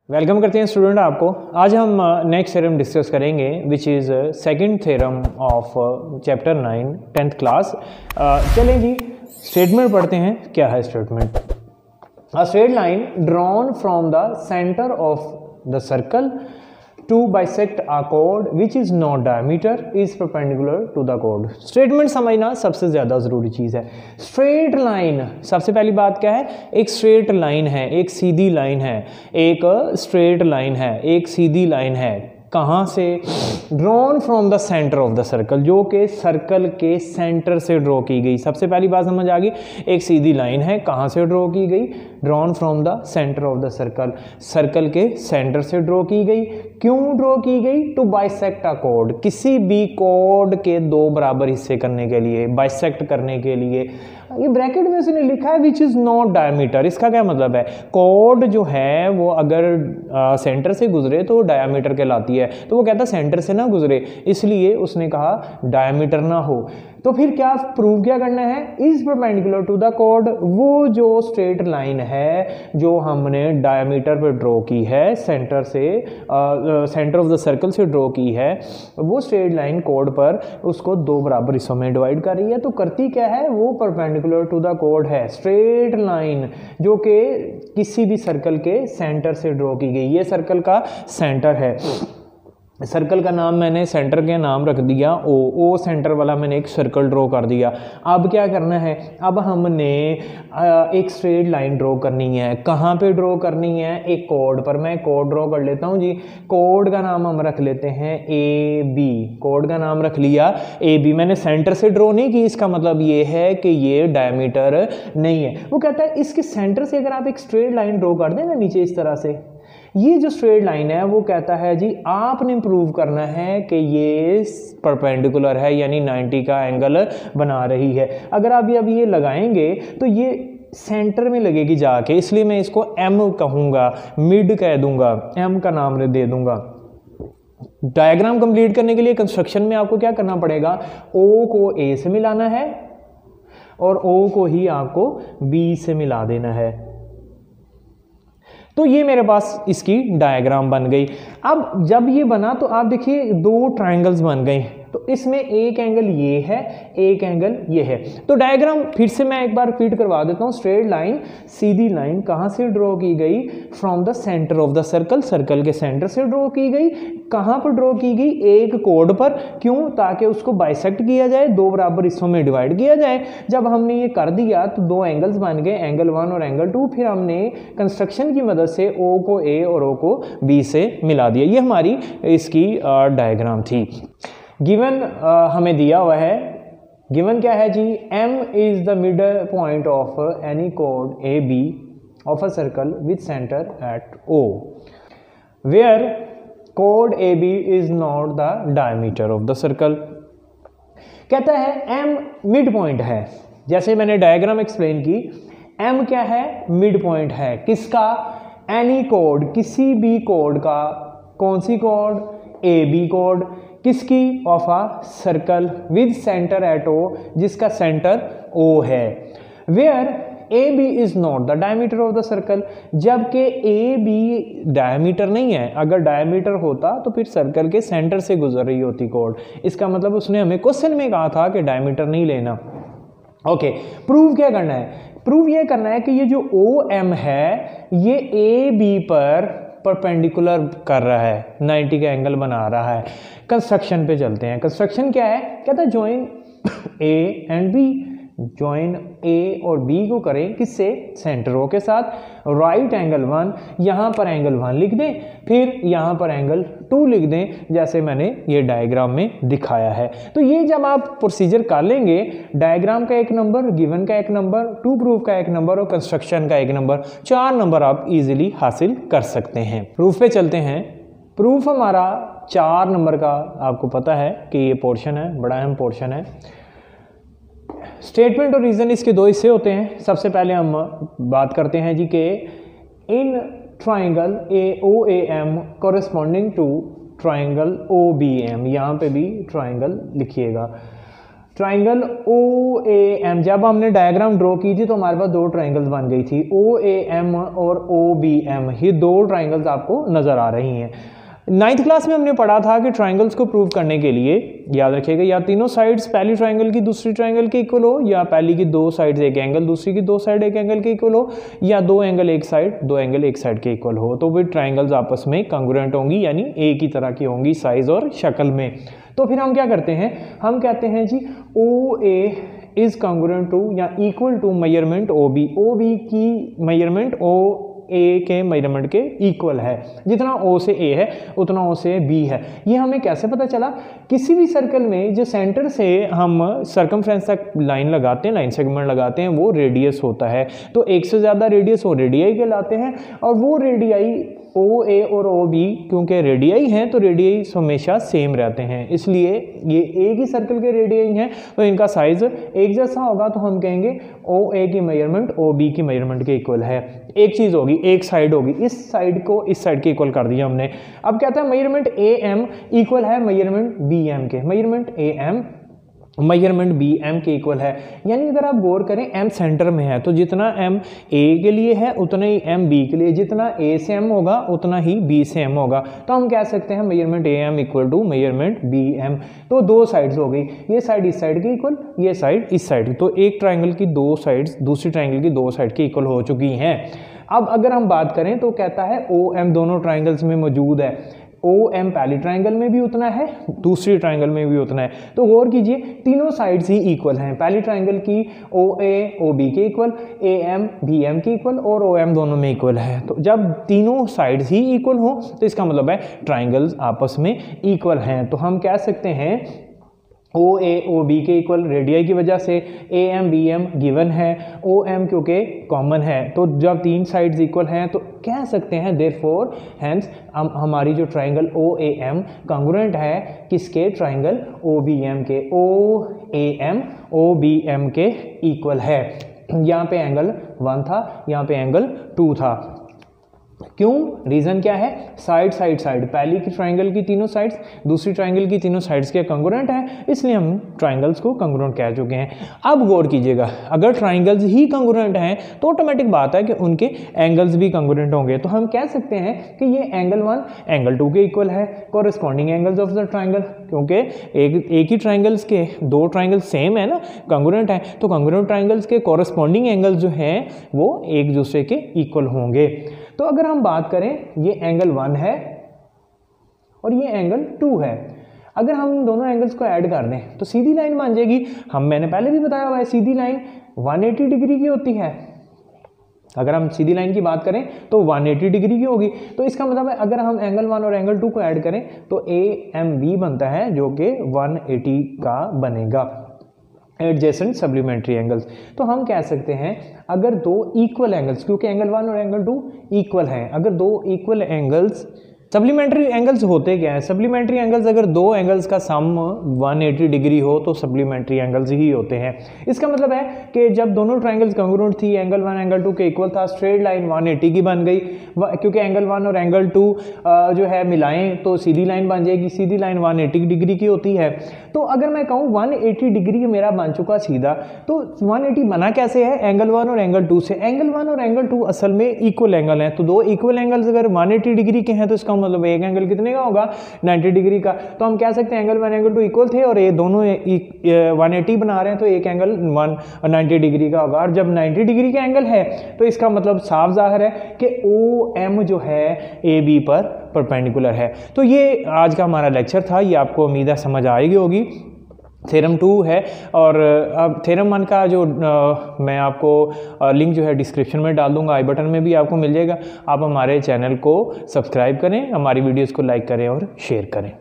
Welcome करते हैं student आपको। आज हम नेक्स्ट थ्योरम डिस्कस करेंगे which is second theorem of chapter 9 10th class. चलें जी, स्टेटमेंट पढ़ते हैं। क्या है statement? A straight line drawn from the centre of the circle to bisect a chord which is not diameter is perpendicular to the chord। Statement समझना सबसे ज़्यादा ज़रूरी चीज़ है। स्ट्रेट लाइन, सबसे पहली बात क्या है? एक स्ट्रेट लाइन है, एक सीधी लाइन है, एक स्ट्रेट लाइन है, एक सीधी लाइन है। कहाँ से? Drawn from the centre of the circle, जो कि सर्कल के सेंटर से ड्रॉ की गई। सबसे पहली बात समझ आ गई, एक सीधी लाइन है, कहाँ से ड्रॉ की गई? Drawn from the centre of the circle, circle के सेंटर से ड्रॉ की गई। क्यों ड्रॉ की गई? टू बाइसेक्ट अ कॉर्ड, किसी भी कॉर्ड के दो बराबर हिस्से करने के लिए, बाइसेक्ट करने के लिए। ये ब्रैकेट में उसने लिखा है विच इज़ नॉट डायमीटर। इसका क्या मतलब है? कॉर्ड जो है वो अगर सेंटर से गुजरे तो डायमीटर कहलाती है, तो वो कहता है सेंटर से ना गुजरे, इसलिए उसने कहा डायमीटर ना हो। तो फिर क्या प्रूव क्या करना है? Is perpendicular to the chord, वो जो स्ट्रेट लाइन है जो हमने डायमीटर पर ड्रॉ की है, सेंटर से सेंटर ऑफ द सर्कल से ड्रॉ की है, वो स्ट्रेट लाइन कॉर्ड पर उसको दो बराबर हिस्सों में डिवाइड कर रही है। तो करती क्या है? वो परपेंडिकुलर टू द कॉर्ड है, स्ट्रेट लाइन जो कि किसी भी सर्कल के सेंटर से ड्रॉ की गई। ये सर्कल का सेंटर है, सर्कल का नाम मैंने सेंटर के नाम रख दिया ओ सेंटर वाला मैंने एक सर्कल ड्रॉ कर दिया। अब क्या करना है? अब हमने एक स्ट्रेट लाइन ड्रॉ करनी है। कहाँ पे ड्रॉ करनी है? एक कॉर्ड पर। मैं कॉर्ड ड्रॉ कर लेता हूँ जी। कॉर्ड का नाम हम रख लेते हैं ए बी। कॉर्ड का नाम रख लिया ए बी। मैंने सेंटर से ड्रॉ नहीं की, इसका मतलब ये है कि ये डायमीटर नहीं है। वो कहता है इसके सेंटर से अगर आप एक स्ट्रेट लाइन ड्रॉ कर दें ना नीचे इस तरह से, ये जो स्ट्रेट लाइन है वो कहता है जी आपने प्रूव करना है कि ये परपेंडिकुलर है, यानी 90 का एंगल बना रही है। अगर आप अब ये लगाएंगे तो ये सेंटर में लगेगी जाके, इसलिए मैं इसको एम कहूँगा, मिड कह दूंगा, एम का नाम दे दूंगा। डायग्राम कंप्लीट करने के लिए कंस्ट्रक्शन में आपको क्या करना पड़ेगा? ओ को ए से मिलाना है और ओ को ही आपको बी से मिला देना है। तो ये मेरे पास इसकी डायग्राम बन गई। अब जब ये बना तो आप देखिए दो ट्रायंगल्स बन गए। तो इसमें एक एंगल ये है, एक एंगल ये है। तो डायग्राम फिर से मैं एक बार रिपीट करवा देता हूँ। स्ट्रेट लाइन, सीधी लाइन कहाँ से ड्रॉ की गई? From the centre of the circle, circle के सेंटर से ड्रॉ की गई। कहाँ पर ड्रॉ की गई? एक कॉर्ड पर। क्यों? ताकि उसको बाइसेक्ट किया जाए, दो बराबर हिस्सों में डिवाइड किया जाए। जब हमने ये कर दिया तो दो एंगल्स बन गए, एंगल 1 और एंगल 2। फिर हमने कंस्ट्रक्शन की मदद से ओ को ए और ओ को बी से मिला दिया। ये हमारी इसकी डायग्राम थी। गिवन हमें दिया हुआ है, गिवन क्या है जी? m is the middle point of any chord A B of a circle with centre at o where chord A B is not the diameter of the circle. कहता है m मिड पॉइंट है। जैसे मैंने diagram explain की, m क्या है? Mid point है। किसका? एनी कॉर्ड, किसी भी कॉर्ड का। कौन सी कॉर्ड? A B chord. किसकी? Of a circle with centre at O, जिसका सेंटर ओ है। Where A B is not the diameter of the circle, जबकि ए बी डायमीटर नहीं है। अगर डायमीटर होता तो फिर सर्कल के सेंटर से गुजर रही होती कॉर्ड। इसका मतलब उसने हमें क्वेश्चन में कहा था कि डायमीटर नहीं लेना। ओके, प्रूव क्या करना है? प्रूव ये करना है कि ये जो ओ एम है ये ए बी पर परपेंडिकुलर कर रहा है, 90 का एंगल बना रहा है। कंस्ट्रक्शन पे चलते हैं। कंस्ट्रक्शन क्या है? कहता है join A and B, join A और बी को करें किससे? सेंटर ओ के साथ। राइट एंगल 1, यहाँ पर एंगल 1 लिख दें, फिर यहाँ पर एंगल 2 लिख दें, जैसे मैंने ये डायग्राम में दिखाया है। तो ये जब आप प्रोसीजर कर लेंगे, डायग्राम का एक नंबर, गिवन का एक नंबर, टू प्रूफ का एक नंबर और कंस्ट्रक्शन का एक नंबर, 4 नंबर आप इजीली हासिल कर सकते हैं। प्रूफ पे चलते हैं। प्रूफ हमारा 4 नंबर का आपको पता है कि ये पोर्शन है, बड़ा अहम पोर्शन है। स्टेटमेंट और रीजन इसके दो हिस्से होते हैं। सबसे पहले हम बात करते हैं जी कि in triangle A O A M corresponding to triangle O B M, यहाँ पे भी ट्राइंगल लिखिएगा। ट्राइंगल ओ ए एम, जब हमने डायग्राम ड्रॉ की थी तो हमारे पास दो ट्राइंगल्स बन गई थी, ओ ए एम और ओ बी एम, ये दो ट्राइंगल्स आपको नजर आ रही हैं। 9th क्लास में हमने पढ़ा था कि ट्राइंगल्स को प्रूव करने के लिए याद रखिएगा या तीनों साइड्स पहली ट्राइंगल की दूसरी ट्राइंगल के इक्वल हो, या पहली की दो साइड्स एक एंगल दूसरी की दो साइड एक एंगल के इक्वल हो, या दो एंगल एक साइड के इक्वल हो, तो वे ट्राइंगल्स आपस में कंग्रुएंट होंगी, यानी एक ही तरह की होंगी साइज और शक्ल में। तो फिर हम क्या करते हैं, हम कहते हैं जी O A is congruent to या equal to measurement O B, O B की मेजरमेंट ओ ए के मेजरमेंट के इक्वल है, जितना ओ से ए है उतना ओ से बी है। ये हमें कैसे पता चला, किसी भी सर्कल में जो सेंटर से हम सर्कमफ्रेंस तक लाइन लगाते हैं, लाइन सेगमेंट लगाते हैं, वो रेडियस होता है। तो एक से ज़्यादा रेडियस वो रेडियाई कहलाते हैं, और वो रेडियाई ओ ए और ओ बी क्योंकि रेडियाई हैं तो रेडियाई हमेशा सेम रहते हैं, इसलिए ये एक ही सर्कल के रेडियाई हैं तो इनका साइज एक जैसा होगा, तो हम कहेंगे ओ ए की मेजरमेंट ओ बी की मेजरमेंट के इक्वल है। एक चीज़ होगी, एक साइड होगी, इस साइड को इस साइड के इक्वल कर दिया हमने। अब कहता है मेजरमेंट ए एम इक्वल है मेजरमेंट बी एम के, measurement A M measurement B M के इक्वल है। यानी अगर आप गौर करें एम सेंटर में है तो जितना एम ए के लिए है उतना ही एम बी के लिए, जितना ए से एम होगा उतना ही बी से एम होगा। तो हम कह सकते हैं measurement A M equal to measurement B M. तो दो साइड्स हो गई, ये साइड इस साइड के इक्वल, ये साइड इस साइड, तो एक ट्राइंगल की दो साइड्स दूसरी ट्राइंगल की दो साइड के इक्वल हो चुकी हैं। अब अगर हम बात करें तो कहता है ओ एम दोनों ट्राइंगल्स में मौजूद है, ओ एम पहली ट्राइंगल में भी उतना है दूसरी ट्राइंगल में भी उतना है। तो गौर कीजिए तीनों साइड्स ही इक्वल हैं, पहली ट्राइंगल की ओ ए ओ बी के equal, A M B M के इक्वल और ओ एम दोनों में इक्वल है। तो जब तीनों साइड्स ही इक्वल हो तो इसका मतलब है ट्राइंगल्स आपस में इक्वल हैं। तो हम कह सकते हैं ओ ए ओ बी के इक्वल रेडियाई की वजह से, A M B M given है, ओ एम क्योंकि कॉमन है। तो जब तीन साइड्स इक्वल हैं तो कह सकते हैं देयरफॉर हेंस हमारी जो triangle O A M congruent है किसके, ट्राइंगल ओ बी एम के, O A M O B M के इक्वल है। यहाँ पे एंगल 1 था, यहाँ पे एंगल 2 था। क्यों, रीजन क्या है, साइड साइड साइड, पहली की ट्राइंगल की तीनों साइड्स दूसरी ट्राइंगल की तीनों साइड्स के कंग्रुएंट है, इसलिए हम ट्राइंगल्स को कंग्रुएंट कह चुके हैं। अब गौर कीजिएगा, अगर ट्राइंगल्स ही कंग्रुएंट हैं तो ऑटोमेटिक बात है कि उनके एंगल्स भी कंग्रुएंट होंगे। तो हम कह सकते हैं कि ये एंगल 1 एंगल 2 के इक्वल है, corresponding angles of the triangle, क्योंकि एक ही ट्राइंगल्स के दो ट्राइंगल सेम है ना, कंग्रुएंट है, तो कंग्रुएंट ट्राइंगल्स के कॉरेस्पॉन्डिंग एंगल्स जो हैं वो एक दूसरे के इक्वल होंगे। तो अगर हम बात करें ये एंगल 1 है और ये एंगल 2 है, अगर हम दोनों एंगल्स को ऐड कर दें तो सीधी लाइन बन जाएगी। मैंने पहले भी बताया हुआ है सीधी लाइन 180 डिग्री की होती है। अगर हम सीधी लाइन की बात करें तो 180 डिग्री की होगी। तो इसका मतलब है अगर हम एंगल 1 और एंगल 2 को ऐड करें तो ए एम बी बनता है जो कि 180 का बनेगा, एडजेसेंट सप्लीमेंट्री एंगल्स। तो हम कह सकते हैं अगर दो इक्वल एंगल्स, क्योंकि एंगल 1 और एंगल 2 इक्वल हैं, अगर दो इक्वल एंगल्स, सप्लीमेंट्री एंगल्स होते क्या है, सप्लीमेंट्री एंगल्स अगर दो एंगल्स का सम 180 डिग्री हो तो सप्लीमेंट्री एंगल्स ही होते हैं। इसका मतलब है कि जब दोनों ट्राइंगल्स कंग्रुएंट थी, एंगल 1 एंगल 2 के इक्वल था, स्ट्रेट लाइन 180 की बन गई, क्योंकि एंगल 1 और एंगल 2 जो है मिलाएं तो सीधी लाइन बन जाएगी, सीधी लाइन 180 डिग्री की होती है। तो अगर मैं कहूँ 180 डिग्री मेरा बन चुका सीधा, तो 180 बना कैसे है, एंगल 1 और एंगल 2 से। एंगल 1 और एंगल 2 असल में इक्वल एंगल हैं, तो दो इक्वल एंगल्स अगर 180 डिग्री के हैं तो इसका मतलब एक एंगल कितने का होगा, 90 डिग्री का। तो हम कह सकते हैं एंगल 1 एंगल 2 इक्वल थे और ये दोनों 180 बना रहे हैं, तो एक एंगल 190 डिग्री का होगा। और जब 90 डिग्री का एंगल है तो इसका मतलब साफ जाहिर है कि ओ एम जो है ए बी पर परपेंडिकुलर है। तो ये आज का हमारा लेक्चर था, ये आपको उम्मीद है समझ आएगी होगी। थ्योरम 2 है और अब थ्योरम 1 का जो मैं आपको लिंक जो है डिस्क्रिप्शन में डाल दूंगा, आई बटन में भी आपको मिल जाएगा। आप हमारे चैनल को सब्सक्राइब करें, हमारी वीडियोस को लाइक करें और शेयर करें।